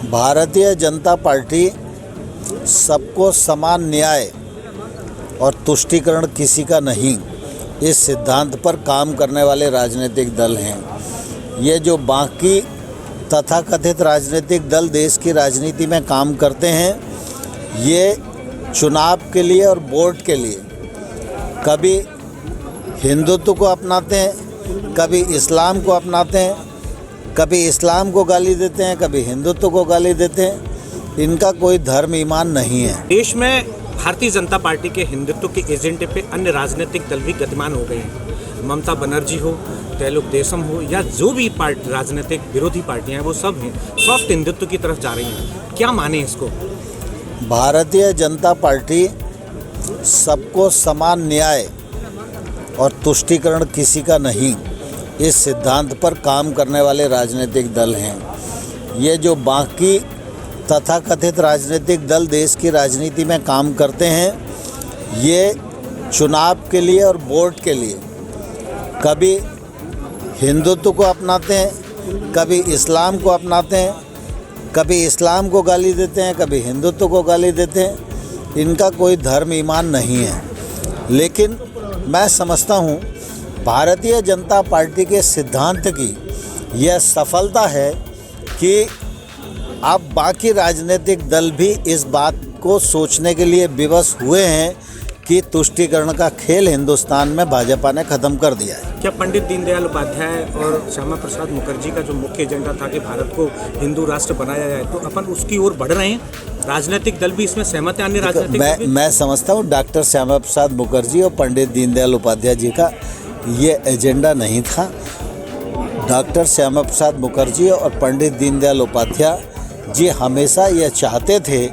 Bharatiya Janata party सबको समान न्याय और तुष्टीकरण किसी का नहीं, इस सिद्धांत पर काम करने वाले राजनीतिक दल हैं। ये जो बाकी तथाकथित राजनीतिक दल देश की राजनीति में काम करते हैं, ये चुनाव के लिए और वोट के लिए कभी हिंदुत्व को अपनाते हैं, कभी इस्लाम को अपनाते हैं, कभी इस्लाम को गाली देते हैं, कभी हिंदुत्व को गाली देते हैं। इनका कोई धर्म ईमान नहीं है। देश में भारतीय जनता पार्टी के हिंदुत्व के एजेंडे पे अन्य राजनीतिक दल भी गतिमान हो गए हैं। ममता बनर्जी हो, तेलुग देशम हो या जो भी राजनीतिक विरोधी पार्टियां हैं, वो सब हैं सॉफ्ट हिंदुत्व की तरफ जा रही हैं। क्या माने इसको? भारतीय जनता पार्टी सबको समान न्याय और तुष्टीकरण किसी का नहीं, इस सिद्धांत पर काम करने वाले राजनीतिक दल हैं। ये जो बाकी तथाकथित राजनीतिक दल देश की राजनीति में काम करते हैं, ये चुनाव के लिए और वोट के लिए कभी हिंदुत्व को अपनाते हैं, कभी इस्लाम को अपनाते हैं, कभी इस्लाम को गाली देते हैं, कभी हिंदुत्व को गाली देते हैं। इनका कोई धर्म ईमान नहीं है। लेकिन मैं समझता हूँ भारतीय जनता पार्टी के सिद्धांत की यह सफलता है कि अब बाकी राजनीतिक दल भी इस बात को सोचने के लिए विवश हुए हैं कि तुष्टीकरण का खेल हिंदुस्तान में भाजपा ने ख़त्म कर दिया है। क्या पंडित दीनदयाल उपाध्याय और श्यामा प्रसाद मुखर्जी का जो मुख्य एजेंडा था कि भारत को हिंदू राष्ट्र बनाया जाए, तो अपन उसकी ओर बढ़ रहे हैं? राजनीतिक दल भी इसमें सहमत है? अन्य राजनीतिक मैं समझता हूँ डॉक्टर श्यामा प्रसाद मुखर्जी और पंडित दीनदयाल उपाध्याय जी का ये एजेंडा नहीं था। डॉक्टर श्यामा प्रसाद मुखर्जी और पंडित दीनदयाल उपाध्याय जी हमेशा यह चाहते थे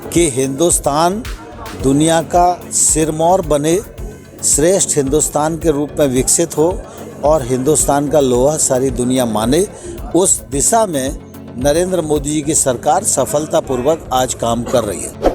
कि हिंदुस्तान दुनिया का सिरमौर बने, श्रेष्ठ हिंदुस्तान के रूप में विकसित हो और हिंदुस्तान का लोहा सारी दुनिया माने। उस दिशा में नरेंद्र मोदी जी की सरकार सफलतापूर्वक आज काम कर रही है।